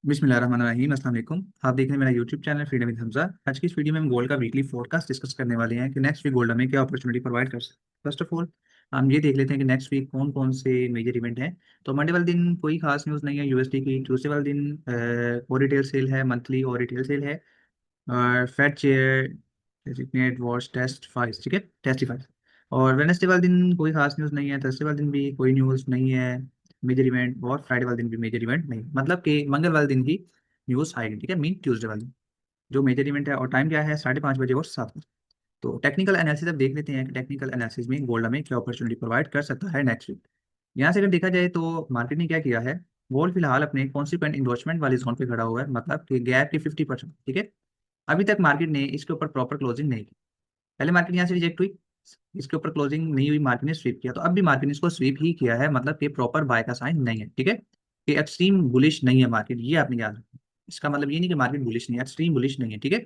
बिस्मिल्लाहिर्रहमानिर्रहीम। अस्सलाम वालेकुम। आप देख रहे हैं मेरा YouTube channel freedom with Hamza. आज की इस वीडियो में हम गोल्ड का वीकली फोरकास्ट डिस्कस करने वाले हैं कि नेक्स्ट वीक गोल्ड हमें क्या अपॉर्चुनिटी प्रोवाइड कर सकते हैं। फर्स्ट ऑफ ऑल हम ये देख लेते हैं कि नेक्स्ट वीक कौन कौन से मेजर इवेंट हैं। तो मंडे वाले दिन कोई खास न्यूज़ नहीं है यूएसडी की। ट्यूसडे वाले दिन और रिटेल सेल है, मंथली और रिटेल सेल है। और Fed chair designate watch test five, ठीक है, टेस्टिफाइज। और वेडनेसडे वाले दिन कोई खास न्यूज़ नहीं है। थर्सडे वाले दिन भी कोई न्यूज़ नहीं है मेजर इवेंट। और फ्राइडे वाले दिन भी मेजर इवेंट नहीं, मतलब कि मंगल वाले दिन ही न्यूज़ आएगी, ठीक है, मीन ट्यूसडे वाले दिन जो मेजर इवेंट है। और टाइम क्या है, 5:30 बजे और 7 बजे। तो टेक्निकल एनालिसिस अब देख लेते हैं कि टेक्निकल एनालिसिस में गोल्ड में क्या अपॉर्चुनिटी प्रोवाइड कर सकता है नेक्स्ट वीक। यहाँ से अगर देखा जाए तो मार्केट ने क्या किया है, गोल्ड फिलहाल अपने कॉन्सिक्वेंट इन्वेस्टमेंट वाली जोन पे खड़ा हुआ है, मतलब कि गैप की 50%, ठीक है। अभी तक मार्केट ने इसके ऊपर प्रॉपर क्लोजिंग नहीं की। पहले मार्केट यहाँ से रिजेक्ट हुई, इसके ऊपर क्लोजिंग नहीं हुई, मार्केट ने स्वीप किया। तो अब भी मार्केट ने इसको स्वीप ही किया है, मतलब कि प्रॉपर बाय का साइन नहीं है, ठीक है। कि एक्सट्रीम बुलिश नहीं है मार्केट, ये आपने याद रखना। इसका मतलब ये नहीं कि मार्केट बुलिश नहीं है, एक्सट्रीम बुलिश नहीं है, ठीक है।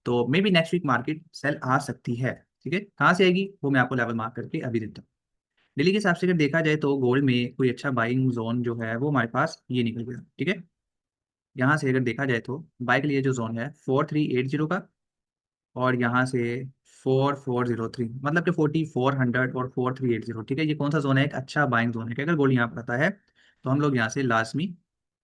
तो maybe next week market sale आ सकती है, ठीक है। कहाँ से आएगी वो मैं आपको लेवल मार्क करके अभी देता हूँ। डेली के हिसाब से अगर देखा जाए तो गोल्ड में कोई अच्छा बाइंग जोन जो है वो हमारे पास ये निकल गया, ठीक है। यहाँ से अगर देखा जाए तो बाय के लिए जो जोन है 4380 का, और यहाँ से 4403, मतलब कि 4400 और 4380, ठीक है। ये कौन सा जोन है, एक अच्छा बाइंग जोन है कि अगर गोल्ड यहाँ पर आता है तो हम लोग यहाँ से लाजमी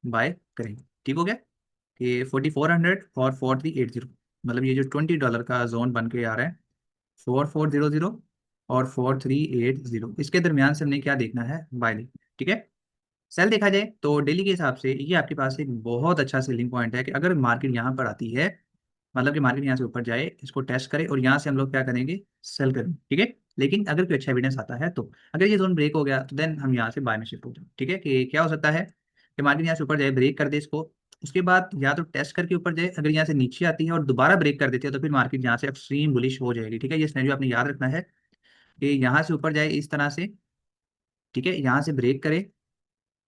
बाय करेंगे, ठीक हो गया। कि 4400 और 4380, मतलब ये जो $20 का जोन बन के आ रहा है, 4400 और 4380, इसके दरमियान से हमने क्या देखना है, बाय लें, ठीक है। सेल देखा जाए तो डेली के हिसाब से ये आपके पास एक बहुत अच्छा सेलिंग पॉइंट है कि अगर मार्केट यहाँ पर आती है, मतलब कि मार्केट यहाँ से ऊपर जाए, इसको टेस्ट करे और यहाँ से हम लोग क्या करेंगे, सेल करेंगे, ठीक है। लेकिन अगर कोई अच्छा एविडेंस आता है तो अगर ये जोन ब्रेक हो गया तो देन हम यहाँ से बाय में शिफ्ट हो जाए, ठीक है। कि क्या हो सकता है कि मार्केट यहाँ से ऊपर जाए, ब्रेक कर दे इसको, उसके बाद या तो टेस्ट करके ऊपर जाए, अगर यहाँ से नीचे आती है और दोबारा ब्रेक कर देती है तो फिर मार्केट यहाँ से एक्सट्रीम बुलिश हो जाएगी, ठीक है। ये सिनेरियो आपने याद रखना है कि यहाँ से ऊपर जाए इस तरह से, ठीक है, यहाँ से ब्रेक करे,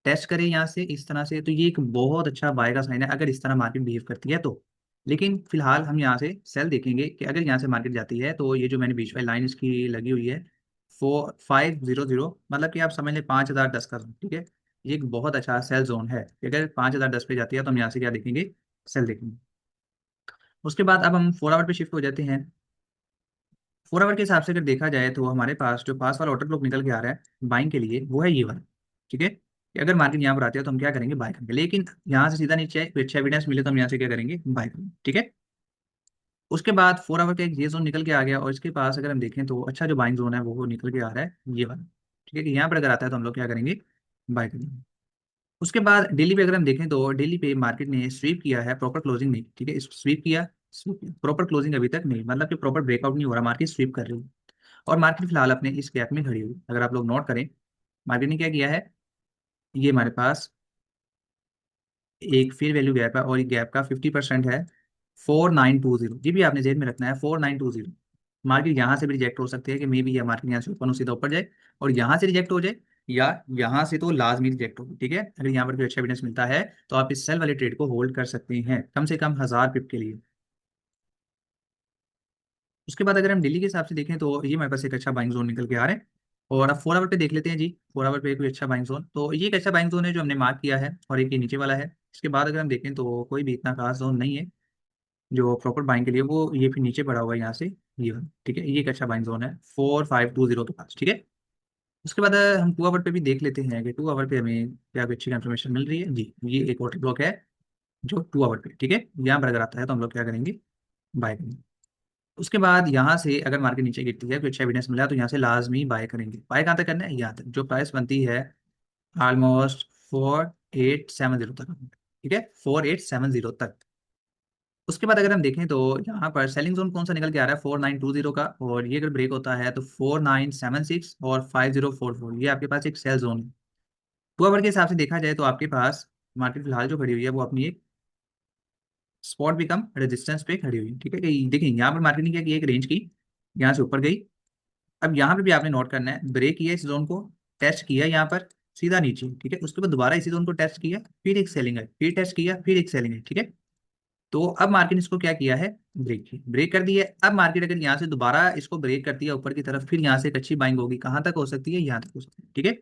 टेस्ट करें यहाँ से इस तरह से, तो ये एक बहुत अच्छा बाय का साइन है अगर इस तरह मार्केट बिहेव करती है तो। लेकिन फिलहाल हम यहाँ से सेल देखेंगे कि अगर यहाँ से मार्केट जाती है तो ये जो मैंने बीच वाली लाइन इसकी लगी हुई है 4500, मतलब कि आप समझ लें 5010 का जोन, ठीक है। ये एक बहुत अच्छा सेल जोन है कि अगर 5010 पे जाती है तो हम यहाँ से क्या देखेंगे, सेल देखेंगे। उसके बाद अब हम 4 आवर पे शिफ्ट हो जाते हैं। 4 आवर के हिसाब से अगर देखा जाए तो हमारे पास जो पास वाला ऑर्डर ब्लॉक निकल के आ रहा है बाइंग के लिए वो है ये वाला, ठीक है। कि अगर मार्केट यहाँ पर आती है तो हम क्या करेंगे, बाय करेंगे। लेकिन यहाँ से सीधा नीचे आए, कोई अच्छा एविडेंस मिले तो हम यहाँ से क्या करेंगे, बाय करेंगे, ठीक है। उसके बाद 4 आवर का एक ये जोन निकल के आ गया और इसके पास अगर हम देखें तो अच्छा जो बाइंग जोन है वो निकल के आ रहा है ये वाला, ठीक है। कि यहाँ पर अगर आता है तो हम लोग क्या करेंगे, बाय करेंगे। उसके बाद डेली पे अगर हम देखें तो डेली पे मार्केट ने स्वीप किया है, प्रॉपर क्लोजिंग नहीं, ठीक है। स्वीप किया, स्वीप किया, प्रॉपर क्लोजिंग अभी तक नहीं, मतलब कि प्रॉपर ब्रेकआउट नहीं हो रहा, मार्केट स्वीप कर रही है। और मार्केट फिलहाल अपने इस गैप में खड़ी हुई, अगर आप लोग नोट करें मार्केट ने क्या किया है, ये हमारे पास एक फेयर वैल्यू गैप है और ये गैप का 50% है 4920, ये भी आपने जेब में रखना है 4920। मार्केट यहाँ से भी रिजेक्ट हो सकती है कि मे बी ये मार्केट यहाँ से ऊपर सीधा ऊपर जाए और यहाँ से रिजेक्ट हो जाए, या यहाँ से तो लाजमी रिजेक्ट होगी, ठीक है। अगर यहाँ पर कोई अच्छा एविडेंस मिलता है तो आप इस सेल वाले ट्रेड को होल्ड कर सकते हैं कम से कम 1000 पिप के लिए। उसके बाद अगर हम दिल्ली के हिसाब से देखें तो ये हमारे पास एक अच्छा बाइंग जोन निकल के आ रहा है। और अब 4 आवर पे देख लेते हैं जी। 4 आवर पे कोई अच्छा बाइंग जोन, तो ये एक अच्छा बाइंग जोन है जो हमने मार्क किया है और एक ये नीचे वाला है। इसके बाद अगर हम देखें तो कोई भी इतना खास जोन नहीं है जो प्रॉपर बाइंग के लिए, वो ये फिर नीचे पड़ा हुआ है यहाँ से, ये वाला, ठीक है। ये एक अच्छा बाइंग जोन है 4520 के पास, ठीक है। उसके बाद हम 2 आवर पे भी देख लेते हैं कि 2 आवर पे हमें क्या कोई अच्छी इन्फॉर्मेशन मिल रही है जी। ये एक वाटर ब्लॉक है जो 2 आवर पे, ठीक है, यहाँ पर अगर आता है तो हम लोग क्या करेंगे, बाय करेंगे। उसके बाद यहाँ से अगर मार्केट नीचे गिरती है, कुछ एविडेंस मिला तो यहाँ से लाजमी बाय करेंगे। बाय कहाँ तक करना है, यहाँ तक जो प्राइस बनती है ऑलमोस्ट 4870 तक, ठीक है, 4870 तक। उसके बाद अगर हम देखें तो यहाँ पर सेलिंग जोन कौन सा निकल के आ रहा है, 4920 का, और ये अगर ब्रेक होता है तो 4976 और 5044, ये आपके पास एक सेल जोन है। 2 आवर के हिसाब से देखा जाए तो आपके पास मार्केट फिलहाल जो खड़ी हुई है वो अपनी एक स्पॉट भी कम रेजिस्टेंस पे खड़ी हुई है, ठीक है। कि देखिए यहाँ पर मार्केट ने क्या किया, एक रेंज की, यहाँ से ऊपर गई। अब यहाँ पे भी आपने नोट करना है, ब्रेक किया इस जोन को, टेस्ट किया यहाँ पर सीधा नीचे, ठीक है। उसके बाद दोबारा इसी जोन को टेस्ट किया, फिर एक सेलिंग है, फिर टेस्ट किया, फिर एक सेलिंग है, ठीक है। तो अब मार्केट ने इसको क्या किया है, ब्रेक किया, ब्रेक कर दिया है। अब मार्केट अगर यहाँ से दोबारा इसको ब्रेक करती है ऊपर की तरफ, फिर यहाँ से एक अच्छी बाइंग होगी, कहाँ तक हो सकती है, यहाँ तक हो सकती है, ठीक है।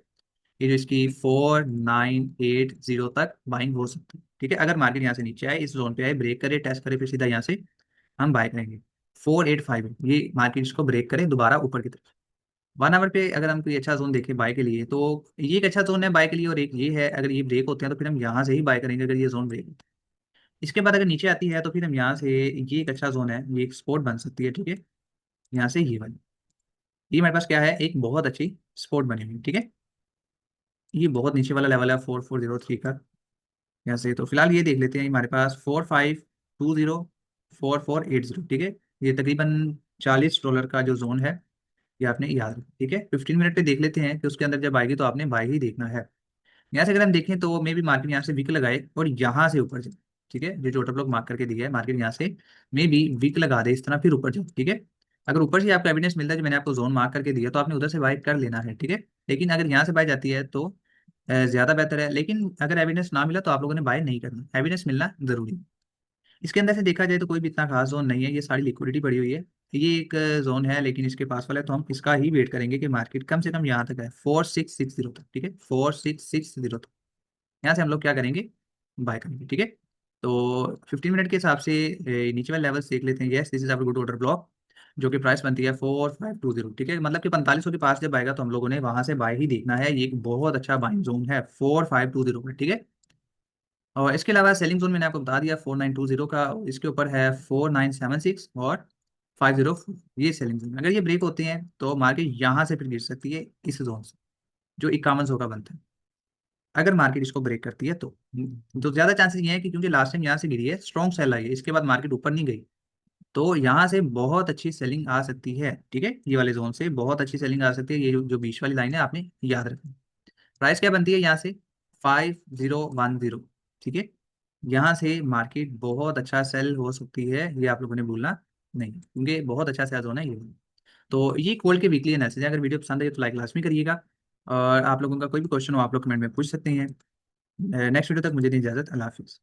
ये जो इसकी 4980 तक बाइंग हो सकती है। ठीक है। अगर मार्केट यहाँ से नीचे आए, इस जोन पे आए, ब्रेक करे, टेस्ट करे, फिर सीधा यहाँ से हम बाय करेंगे। 485 ये मार्केट इसको ब्रेक करे दोबारा ऊपर की तरफ। 1 आवर पे अगर हम कोई अच्छा जोन देखें बाय के लिए, तो ये एक अच्छा जोन है बाय के लिए, और एक ये है, अगर ये ब्रेक होते हैं तो फिर हम यहाँ से ही बाय करेंगे, अगर ये जोन ब्रेक होते हैं। इसके बाद अगर नीचे आती है तो फिर हम यहाँ से, ये एक अच्छा जोन है, ये एक स्पोर्ट बन सकती है, ठीक है। यहाँ से ये बनी, ये हमारे पास क्या है, एक बहुत अच्छी स्पोर्ट बनी हुई, ठीक है। ये बहुत नीचे वाला लेवल है 4403 का। यहाँ से तो फिलहाल ये देख लेते हैं, हमारे पास 4520 4480, ठीक है। ये तकरीबन $40 का जो जोन है, ये आपने याद रखना, ठीक है। 15 मिनट पे देख लेते हैं कि उसके अंदर जब आएगी तो आपने बाय ही देखना है। यहाँ से अगर हम देखें तो मे भी मार्केट यहाँ से विक लगाए और यहाँ से ऊपर जाए, ठीक है। जो टोटल ब्लॉक मार्क करके दिया है, मार्केट यहाँ से मे भी विक लगा दे इस तरह, फिर ऊपर जाए, ठीक है। अगर ऊपर से आपको एविडेंस मिलता है, जो मैंने आपको जोन मार्क करके दिया, तो आपने उधर से बाय कर लेना है, ठीक है। लेकिन अगर यहाँ से बाय जाती है तो ज्यादा बेहतर है। लेकिन अगर एविडेंस ना मिला तो आप लोगों ने बाय नहीं करना, एविडेंस मिलना जरूरी है। इसके अंदर से देखा जाए तो कोई भी इतना खास जोन नहीं है, ये सारी लिक्विडिटी पड़ी हुई है। ये एक जोन है लेकिन इसके पास वाला है, तो हम इसका ही वेट करेंगे कि मार्केट कम से कम यहाँ तक है, 4660 तक, ठीक है, 4660 तक। यहाँ से हम लोग क्या करेंगे, बाय करेंगे, ठीक है। तो 15 मिनट के हिसाब से नीचे वाले लेवल देख लेते हैं। Yes, this is our good order block, जो कि प्राइस बनती है 4520, ठीक है। मतलब कि 4500 के पास जब आएगा तो हम लोगों ने वहां से बाय ही देखना है। ये एक बहुत अच्छा बाइंग जोन है 4520 में, ठीक है। और इसके अलावा सेलिंग जोन मैंने आपको बता दिया 4920 का, इसके ऊपर है 4976 और 504, ये सेलिंग जोन। अगर ये ब्रेक होते हैं तो मार्केट यहाँ से फिर गिर सकती है, इस जोन से जो 5100 का बनता है। अगर मार्केट इसको ब्रेक करती है तो ज्यादा चांसेस ये है कि क्योंकि लास्ट टाइम यहाँ से गिरी है, स्ट्रॉन्ग सेल आई है, इसके बाद मार्केट ऊपर नहीं गई, तो यहाँ से बहुत अच्छी सेलिंग आ सकती है, ठीक है। ये वाले जोन से बहुत अच्छी सेलिंग आ सकती है। ये जो बीच वाली लाइन है आपने याद रखनी। प्राइस क्या बनती है यहाँ से, 5010, ठीक है। यहाँ से मार्केट बहुत अच्छा सेल हो सकती है, ये आप लोगों ने भूलना नहीं, क्योंकि बहुत अच्छा सेल होना है ये। तो ये कॉल के वीकली एनालिसिस है। अगर वीडियो पसंद है तो लाइक लाजमी करिएगा, और आप लोगों का कोई भी क्वेश्चन हो आप लोग कमेंट में पूछ सकते हैं। नेक्स्ट वीडियो तक मुझे दी इजाजत, अल्लाह हाफिज़।